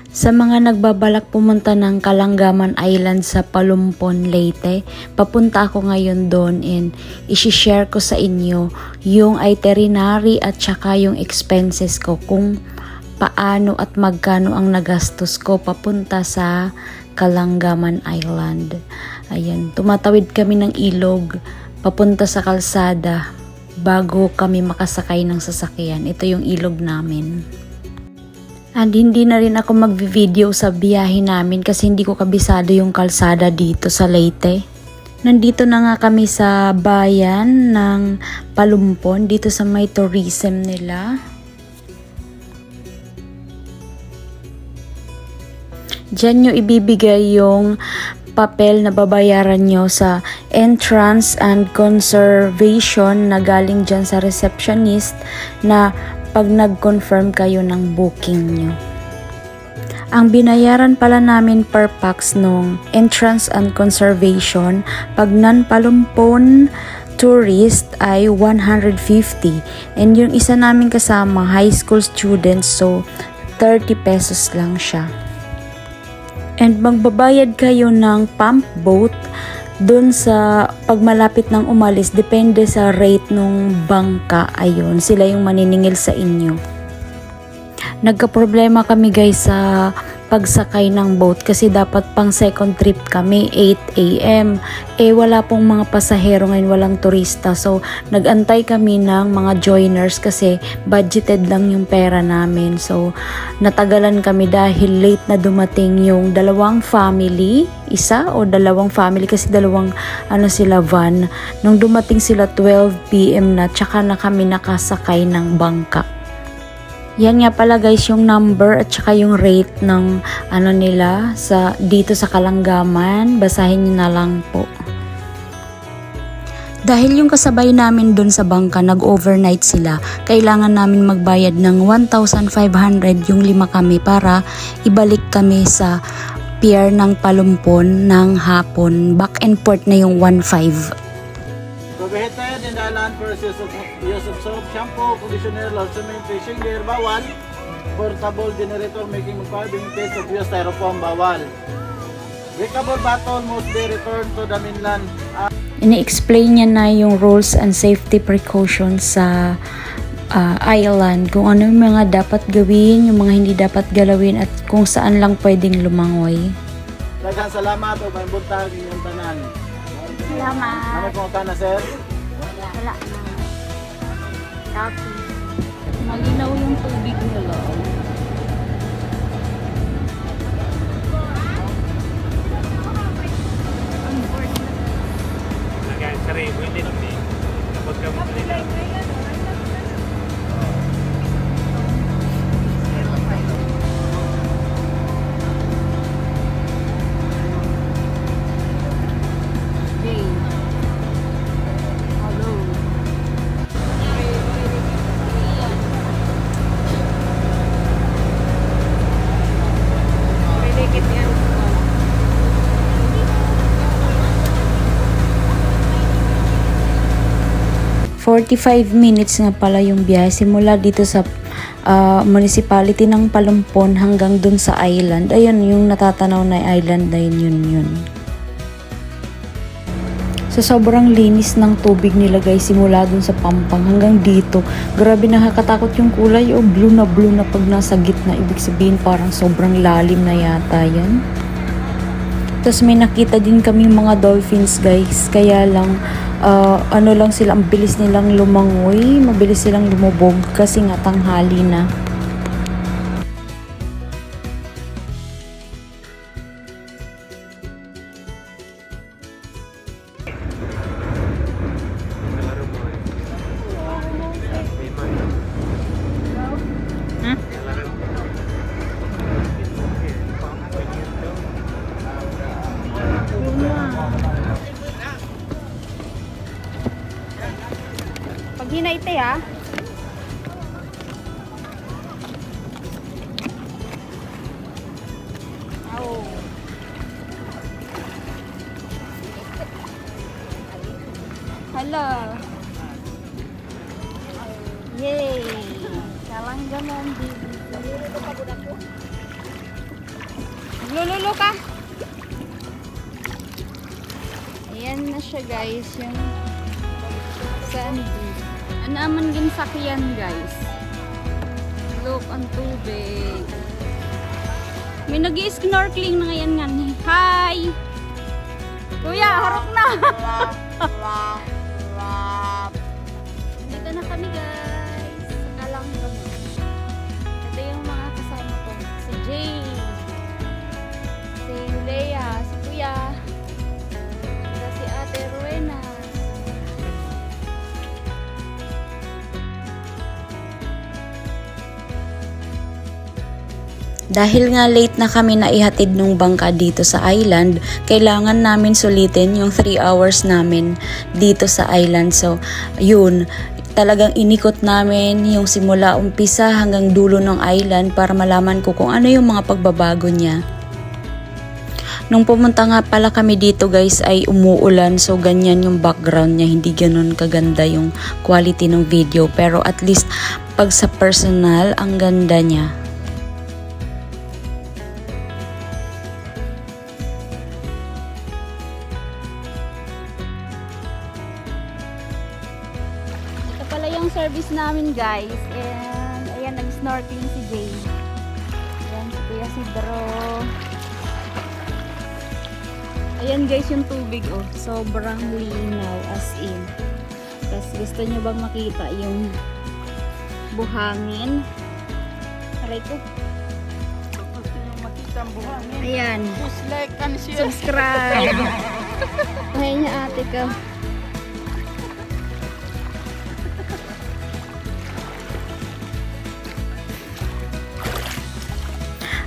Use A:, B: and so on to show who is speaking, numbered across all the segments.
A: Sa mga nagbabalak pumunta ng Kalangaman Island sa Palumpon, Leyte, papunta ako ngayon doon and isi-share ko sa inyo yung itinerary at saka yung expenses ko kung paano at magkano ang nagastos ko papunta sa Kalangaman Island. Ayan, tumatawid kami ng ilog papunta sa kalsada bago kami makasakay ng sasakyan. Ito yung ilog namin. And hindi na rin ako mag-video sa biyahe namin kasi hindi ko kabisado yung kalsada dito sa Leyte. Nandito na nga kami sa bayan ng Palumpon, dito sa may tourism nila. Diyan nyo ibibigay yung papel na babayaran nyo sa entrance and conservation na galing dyan sa receptionist na pag nag-confirm kayo ng booking nyo. Ang binayaran pala namin per pax nung entrance and conservation pag non-Palumpon tourist ay 150 and yung isa namin kasama high school students, so 30 pesos lang siya. And magbabayad kayo ng pump boat doon sa pagmalapit ng umalis, depende sa rate nung bangka. Ayun, sila yung maniningil sa inyo. Nagka-problema kami guys sa pagsakay ng boat kasi dapat pang second trip kami 8 AM. Wala pong mga pasahero ngayon, walang turista. So nagantay kami ng mga joiners kasi budgeted lang yung pera namin. So natagalan kami dahil late na dumating yung dalawang family, isa o dalawang family kasi dalawang sila van. Nung dumating sila 12 PM na, tsaka na kami nakasakay ng bangka. Yan nga pala guys yung number at saka yung rate ng nila sa dito sa Kalangaman. Basahin niyo na lang po. Dahil yung kasabay namin doon sa bangka nag-overnight sila, kailangan namin magbayad ng 1,500 yung 5 kami para ibalik kami sa pier ng Palumpon ng hapon. Back and forth na yung 1,500.
B: Prohibited in the island for use of soap, shampoo, conditioner, lotion, fishing gear, bawal. Portable generator making requiring case of use styrofoam, bawal. Breakable bottle must be returned to the mainland.
A: Ini-explain niya na yung rules and safety precautions sa island, kung ano yung mga dapat gawin, yung mga hindi dapat galawin at kung saan lang pwedeng lumangoy.
B: Daghang salamat o may buntag inyong tanan.
C: Salamat.
B: Ano pong tanan, sir?
C: Wala na. Copy.
A: Malinaw yung tubig nila.
D: Sarili, hindi naman kapag kami nila.
A: $45 minutes nga pala yung biyahe simula dito sa municipality ng Palumpon hanggang dun sa island. Ayun yung natatanaw na island na yun. Sa sobrang linis ng tubig nila guys, simula dun sa Pampang hanggang dito. Grabe, nakakatakot yung kulay. Blue na pag nasa gitna. Ibig sabihin parang sobrang lalim na yata yan. Tapos may nakita din kami mga dolphins guys. Kaya lang lang sila, ang bilis nilang lumangoy, mabilis silang lumubog kasi nga tanghali na.
C: Pag hinaite ha. Oh. Hello. Yay. Kalangaman baby. Maglululo ka. Ayan na siya guys, yung sandy. Anaman ginsakyan guys. Look ang tubig. May nag-i-snorkeling na ngayon nga. Hi! Kuya, harap na! Dito na kami guys. Sakalang kami. Ito yung mga kasama ko. Si Jane. Si Leia. Si Kuya. Si Ate Rowena.
A: Dahil nga late na kami na ihatid nung bangka dito sa island, kailangan namin sulitin yung 3 hours namin dito sa island. So, yun, talagang inikot namin yung simula umpisa hanggang dulo ng island para malaman ko kung ano yung mga pagbabago niya. Nung pumunta nga pala kami dito guys ay umuulan, so ganyan yung background niya, hindi ganun kaganda yung quality ng video, pero at least pag sa personal, ang ganda niya.
C: Ito pala yung service namin guys. And ayan, nag-snorkeling si Jay. Ayan, si Kuya Sidro. Ayan guys yung tubig oh. Sobrang linaw as in. Tapos gusto nyo bang makita yung buhangin? Aray ko.
B: Gusto nyo makita ang buhangin.
C: Ayan.
B: Just like and share.
C: Subscribe. Ayan niya ate ko.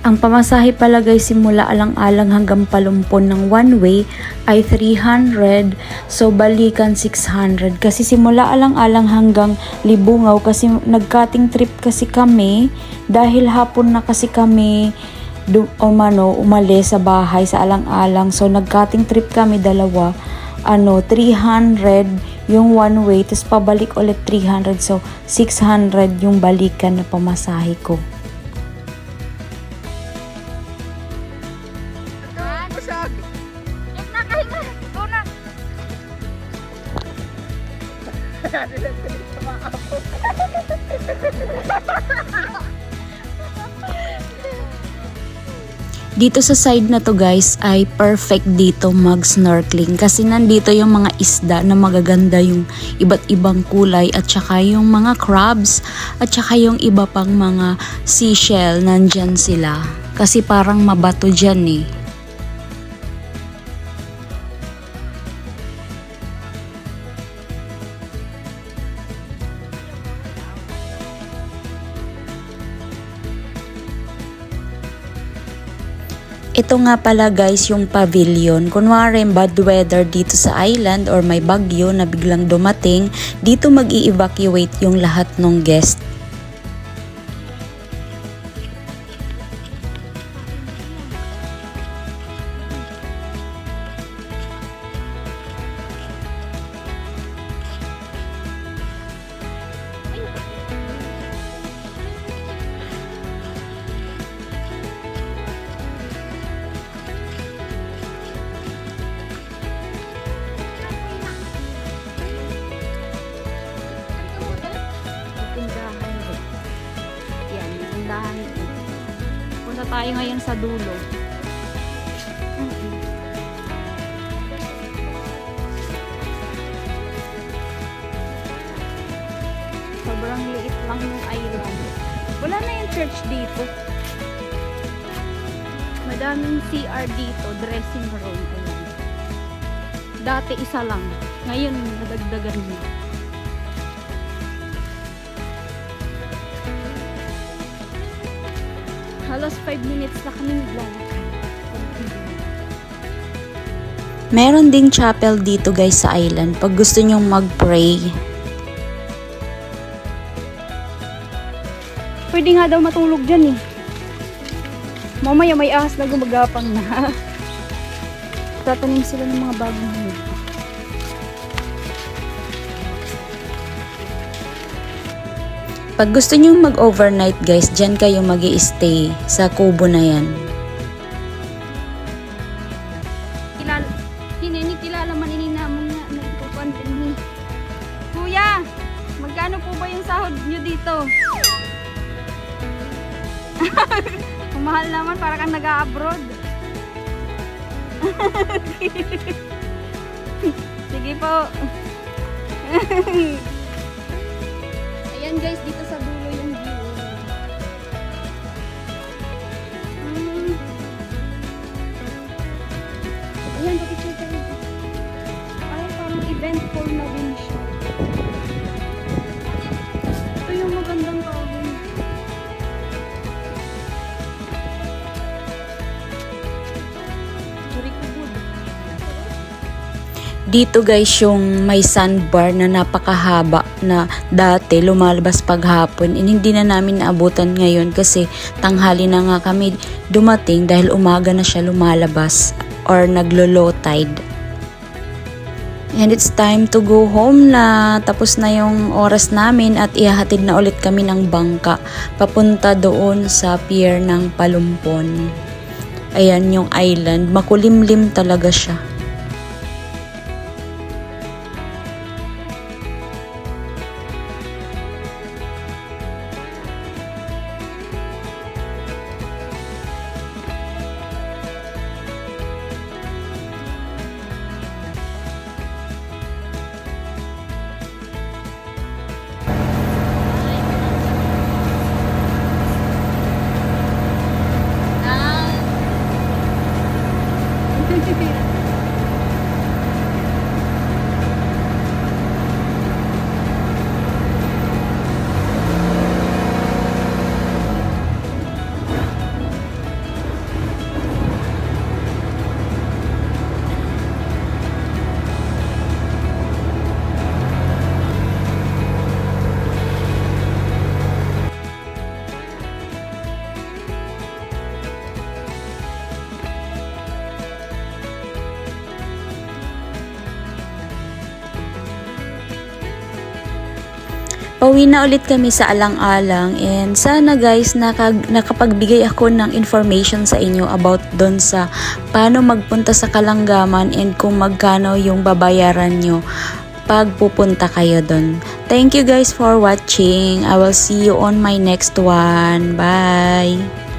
A: Ang pamasahe pala guys simula alang-alang hanggang Palumpon ng one way ay 300, so balikan 600. Kasi simula alang-alang hanggang Libungaw kasi nag-cutting trip kasi kami dahil hapon na kasi kami umalis sa bahay sa alang-alang. So nag-cutting trip kami dalawa, 300 yung one way, tapos pabalik ulit 300, so 600 yung balikan na pamasahe ko. Dito sa side na to guys ay perfect dito mag-snorkeling kasi nandito yung mga isda na magaganda, yung iba't ibang kulay at saka yung mga crabs at saka yung iba pang mga seashell, nandyan sila kasi parang mabato dyan eh. Ito nga pala guys yung pavilion. Kunwari bad weather dito sa island or may bagyo na biglang dumating, dito mag-i-evacuate yung lahat ng guest.
C: Punta tayo ngayon sa dulo. Sobrang liit lang yung island. Wala na yung church dito. Madaming CR dito, dressing room. Ayan. Dati isa lang. Ngayon, nadagdagan na. Halos 5 minutes na kami naglalakad.
A: Meron ding chapel dito guys sa island pag gusto nyong mag-pray.
C: Pwede nga daw matulog dyan eh. Mamaya may ahas na gumagapang na. Tatanim sila ng mga bagong huli.
A: Pag gusto nyo mag-overnight guys, dyan kayo mag-i-stay sa kubo na yan.
C: dito. Mahal naman, para kang nag-a-abroad. Sige po. Ayan guys, dito sa dulo yung view. Ayan, pa-picture tayo. Ay, parang event hall na din siya. Ito yung magandang tawin.
A: Dito guys yung may sandbar na napakahaba na dati lumalabas paghapon. Hindi na namin naabutan ngayon kasi tanghali na nga kami dumating dahil umaga na siya lumalabas or naglo-low tide. And it's time to go home na. Tapos na yung oras namin at ihahatid na ulit kami ng bangka papunta doon sa pier ng Palumpon. Ayan yung island. Makulimlim talaga siya. Pauwi na ulit kami sa Alang-Alang and sana guys nakapagbigay ako ng information sa inyo about doon sa paano magpunta sa Kalanggaman and kung magkano yung babayaran nyo pag pupunta kayo doon. Thank you guys for watching. I will see you on my next one. Bye!